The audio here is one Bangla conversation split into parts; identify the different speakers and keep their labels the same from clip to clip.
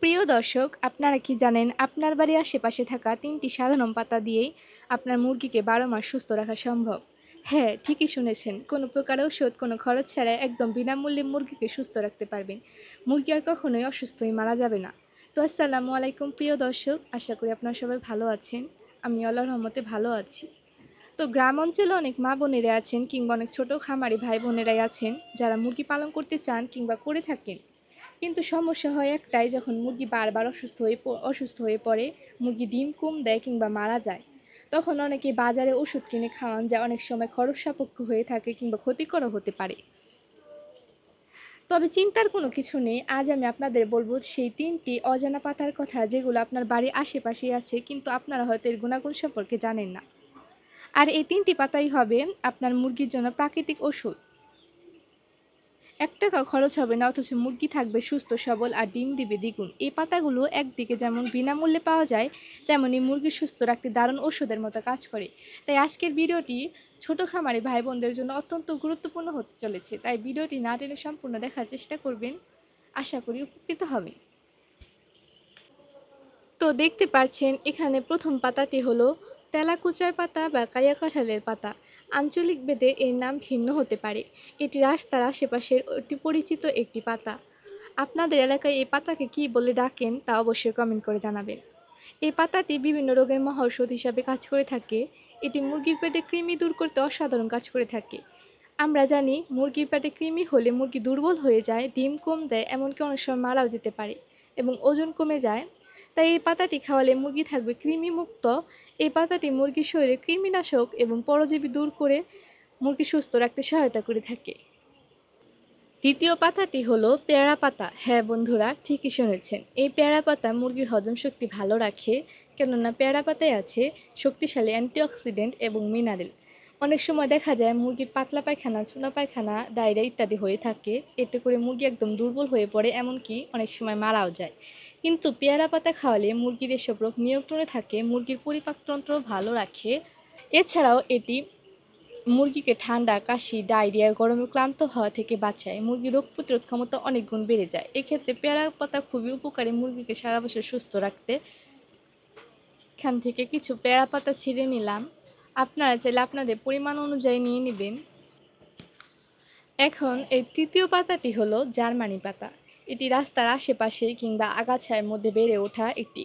Speaker 1: প্রিয় দর্শক, আপনারা কি জানেন আপনার বাড়ির আশেপাশে থাকা ৩টি সাধারণ পাতা দিয়েই আপনার মুরগিকে ১২ মাস সুস্থ রাখা সম্ভব? হ্যাঁ, ঠিকই শুনেছেন। কোনো প্রকার ঔষধ, কোনো খরচ ছাড়াই একদম বিনামূল্যে মুরগিকে সুস্থ রাখতে পারবেন। মুরগি আর কখনোই অসুস্থ হয়ে মারা যাবে না। তো আসসালামু আলাইকুম প্রিয় দর্শক, আশা করি আপনারা সবাই ভালো আছেন। আমি আল্লাহর রহমতে ভালো আছি। তো গ্রাম অঞ্চলে অনেক মা বোনেরা আছেন কিংবা অনেক ছোট খামারি ভাই বোনেরাই আছেন যারা মুরগি পালন করতে চান কিংবা করে থাকেন। কিন্তু সমস্যা হয় একটাই, যখন মুরগি বারবার অসুস্থ হয়ে পড়ে, মুরগি ডিম কম দেয় কিংবা মারা যায়, তখন অনেকে বাজারে ওষুধ কিনে খাওয়ান, যা অনেক সময় খরচ সাপেক্ষ হয়ে থাকে কিংবা ক্ষতিকরও হতে পারে। তবে চিন্তার কোনো কিছু নেই, আজ আমি আপনাদের বলবো সেই ৩টি অজানা পাতার কথা, যেগুলো আপনার বাড়ির আশেপাশেই আছে কিন্তু আপনারা হয়তো এর গুণাগুণ সম্পর্কে জানেন না। আর এই ৩টি পাতাই হবে আপনার মুরগির জন্য প্রাকৃতিক ওষুধ। ৳১ খরচ হবে না, অথচ মুরগি থাকবে সুস্থ সবল আর ডিম দিবে দ্বিগুণ। এই পাতাগুলো একদিকে যেমন বিনামূল্যে পাওয়া যায়, তেমনি মুরগি সুস্থ রাখতে দারুণ ওষুধের মতো কাজ করে। তাই আজকের ভিডিওটি ছোট খামারি ভাই বোনদের জন্য অত্যন্ত গুরুত্বপূর্ণ হতে চলেছে। তাই ভিডিওটি না টেনে সম্পূর্ণ দেখার চেষ্টা করবেন, আশা করি উপকৃত হবেন। তো দেখতে পাচ্ছেন এখানে প্রথম পাতাটি হলো তেলাকুচার পাতা বা কায়া কাঁঠালের পাতা। আঞ্চলিক ভেদে এর নাম ভিন্ন হতে পারে। এটি রাস্তার আশেপাশের অতি পরিচিত একটি পাতা। আপনাদের এলাকায় এই পাতাকে কী বলে ডাকেন তা অবশ্যই কমেন্ট করে জানাবেন। এই পাতাটি বিভিন্ন রোগের মহাঔষধ হিসাবে কাজ করে থাকে। এটি মুরগির পেটে কৃমি দূর করতে অসাধারণ কাজ করে থাকে। আমরা জানি মুরগির পেটে কৃমি হলে মুরগি দুর্বল হয়ে যায়, ডিম কম দেয়, এমনকি অনেক সময় মারাও যেতে পারে এবং ওজন কমে যায়। তাই এই পাতাটি খাওয়ালে মুরগি থাকবে কৃমিমুক্ত। এই পাতাটি মুরগির শরীরে কৃমিনাশক এবং পরজীবী দূর করে মুরগি সুস্থ রাখতে সহায়তা করে থাকে। দ্বিতীয় পাতাটি হলো পেয়ারা পাতা। হ্যাঁ বন্ধুরা, ঠিকই শুনেছেন। এই পেয়ারা পাতা মুরগির হজম শক্তি ভালো রাখে, কেননা পেয়ারা পাতায় আছে শক্তিশালী অ্যান্টিঅক্সিডেন্ট এবং মিনারেল। অনেক সময় দেখা যায় মুরগির পাতলা পায়খানা, চুনা পায়খানা, ডায়রিয়া ইত্যাদি হয়ে থাকে। এতে করে মুরগি একদম দুর্বল হয়ে পড়ে, এমনকি অনেক সময় মারাও যায়। কিন্তু পেয়ারা পাতা খাওয়ালে মুরগির এসব রোগ নিয়ন্ত্রণে থাকে, মুরগির পরিপাকতন্ত্র ভালো রাখে। এছাড়াও এটি মুরগিকে ঠান্ডা, কাশি, ডায়রিয়া, গরমে ক্লান্ত হওয়া থেকে বাঁচায়। মুরগির রোগ প্রতিরোধ ক্ষমতা অনেক গুণ বেড়ে যায়। এক্ষেত্রে পেয়ারা পাতা খুবই উপকারী মুরগিকে সারা বছর সুস্থ রাখতে। এখান থেকে কিছু পেয়ারা পাতা ছিঁড়ে নিলাম, আপনারা চাইলে আপনাদের পরিমাণ অনুযায়ী নিয়ে নেবেন। এখন এই তৃতীয় পাতাটি হলো জার্মানি পাতা। এটি রাস্তার আশেপাশে কিংবা আগাছার মধ্যে বেড়ে ওঠা একটি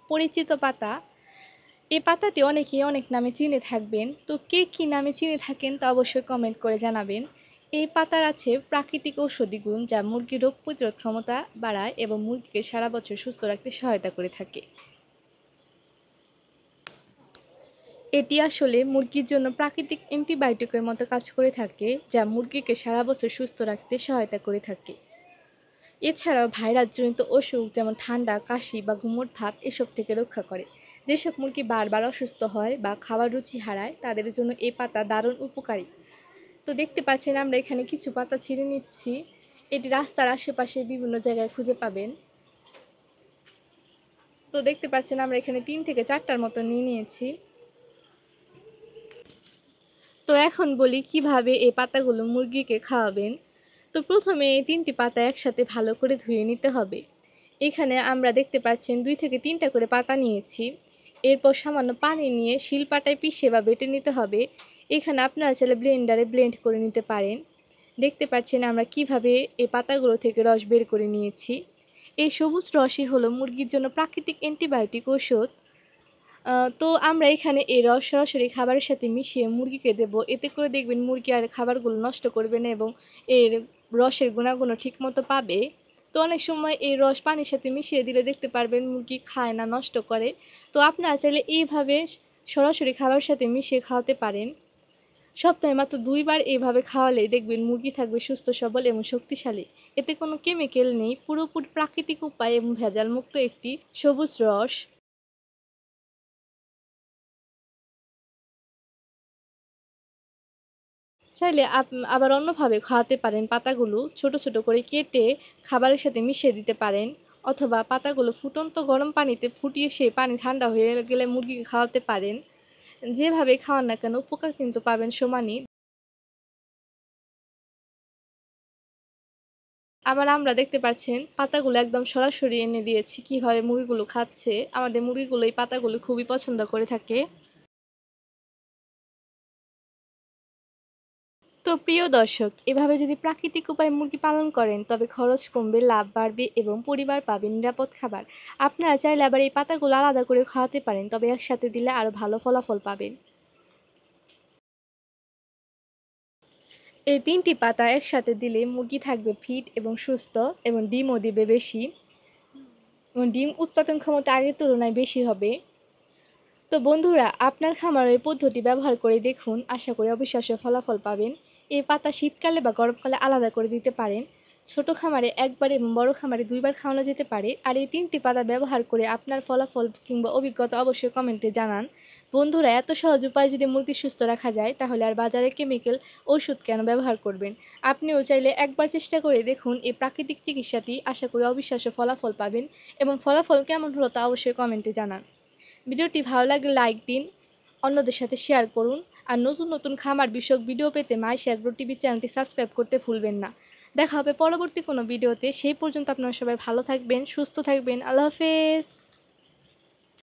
Speaker 1: পরিচিত পাতা। এই পাতাটি অনেকেই অনেক নামে চিনে থাকবেন। তো কে কী নামে চিনে থাকেন তা অবশ্যই কমেন্ট করে জানাবেন। এই পাতার আছে প্রাকৃতিক ঔষধি গুণ, যা মুরগির রোগ প্রতিরোধ ক্ষমতা বাড়ায় এবং মুরগিকে সারা বছর সুস্থ রাখতে সহায়তা করে থাকে। এটি আসলে মুরগির জন্য প্রাকৃতিক অ্যান্টিবায়োটিকের মতো কাজ করে থাকে, যা মুরগিকে সারা বছর সুস্থ রাখতে সহায়তা করে থাকে। এছাড়াও ভাইরাসজনিত অসুখ যেমন ঠান্ডা, কাশি বা গুমোট ভাব এসব থেকে রক্ষা করে। যেসব মুরগি বারবার অসুস্থ হয় বা খাবার রুচি হারায়, তাদের জন্য এই পাতা দারুণ উপকারী। তো দেখতে পাচ্ছেন আমরা এখানে কিছু পাতা ছিঁড়ে নিচ্ছি। এটি রাস্তার আশেপাশে বিভিন্ন জায়গায় খুঁজে পাবেন। তো দেখতে পাচ্ছেন আমরা এখানে ৩ থেকে ৪টার মতো নিয়ে নিয়েছি। তো এখন বলি কিভাবে এই পাতাগুলো মুরগিকে খাওয়াবেন। তো প্রথমে এই ৩টি পাতা একসাথে ভালো করে ধুয়ে নিতে হবে। এখানে আমরা দেখতে পাচ্ছেন ২ থেকে ৩টা করে পাতা নিয়েছি। এরপর সামান্য পানি নিয়ে শিলপাটায় পিষে বা বেটে নিতে হবে। এখানে আপনারা চাইলে ব্লেন্ডারে ব্লেন্ড করে নিতে পারেন। দেখতে পাচ্ছেন আমরা কিভাবে এই পাতাগুলো থেকে রস বের করে নিয়েছি। এই সবুজ রসই হলো মুরগির জন্য প্রাকৃতিক অ্যান্টিবায়োটিক ঔষধ। তো আমরা এখানে এই রস সরাসরি খাবারের সাথে মিশিয়ে মুরগিকে দেব। এতে করে দেখবেন মুরগি আর খাবারগুলো নষ্ট করবে না এবং এর রসের গুণাগুণও ঠিকমতো পাবে। তো অনেক সময় এই রস পানির সাথে মিশিয়ে দিলে দেখতে পারবেন মুরগি খায় না, নষ্ট করে। তো আপনারা চাইলে এইভাবে সরাসরি খাবারের সাথে মিশিয়ে খাওয়াতে পারেন। সপ্তাহে মাত্র ২ বার এইভাবে খাওয়ালেই দেখবেন মুরগি থাকবে সুস্থ সবল এবং শক্তিশালী। এতে কোনো কেমিক্যাল নেই, পুরোপুরি প্রাকৃতিক উপায় এবং ভেজালমুক্ত একটি সবুজ রস। চাইলে আবার অন্যভাবে খাওয়াতে পারেন। পাতাগুলো ছোট ছোট করে কেটে খাবারের সাথে মিশিয়ে দিতে পারেন, অথবা পাতাগুলো ফুটন্ত গরম পানিতে ফুটিয়ে সেই পানি ঠান্ডা হয়ে গেলে মুরগিকে খাওয়াতে পারেন। যেভাবে খাওয়ান না কেন উপকার কিন্তু পাবেন সমানই। আবার আমরা দেখতে পাচ্ছেন পাতাগুলো একদম সরাসরি এনে দিয়েছি কিভাবে মুরগিগুলো খাচ্ছে। আমাদের মুরগিগুলো এই পাতাগুলো খুবই পছন্দ করে থাকে। তো প্রিয় দর্শক, এভাবে যদি প্রাকৃতিক উপায়ে মুরগি পালন করেন তবে খরচ কমবে, লাভ বাড়বে এবং পরিবার পাবে নিরাপদ খাবার। আপনারা চাইলে আবার এই পাতাগুলো আলাদা করে খাওয়াতে পারেন, তবে একসাথে দিলে আরও ভালো ফলাফল পাবেন। এই ৩টি পাতা একসাথে দিলে মুরগি থাকবে ফিট এবং সুস্থ এবং ডিমও দিবে বেশি এবং ডিম উৎপাদন ক্ষমতা আগের তুলনায় বেশি হবে। তো বন্ধুরা, আপনার খামারে এই পদ্ধতি ব্যবহার করে দেখুন, আশা করি অবিশ্বাস্য ফলাফল পাবেন। এই পাতা শীতকালে বা গরমকালে আলাদা করে দিতে পারেন। ছোট খামারে একবার এবং বড় খামারে ২ বার খাওয়ানো যেতে পারে। আর এই ৩টি পাতা ব্যবহার করে আপনার ফলাফল কিংবা অভিজ্ঞতা অবশ্যই কমেন্টে জানান। বন্ধুরা, এত সহজ উপায়ে যদি মুরগি সুস্থ রাখা যায় তাহলে আর বাজারে কেমিক্যাল ওষুধ কেন ব্যবহার করবেন? আপনিও চাইলে একবার চেষ্টা করে দেখুন এই প্রাকৃতিক চিকিৎসাটি, আশা করি অবিশ্বাস্য ফলাফল পাবেন এবং ফলাফল কেমন হলো তা অবশ্যই কমেন্টে জানান। ভিডিওটি ভালো লাগলে লাইক দিন, অন্যদের সাথে শেয়ার করুন। আর নতুন নতুন খামার বিষয়ক ভিডিও পেতে মাইশা এগ্রো টিভি চ্যানেলটি সাবস্ক্রাইব করতে ভুলবেন না। দেখা হবে পরবর্তী কোনো ভিডিওতে। সেই পর্যন্ত আপনারা সবাই ভালো থাকবেন, সুস্থ থাকবেন। আল্লাহ হাফেজ।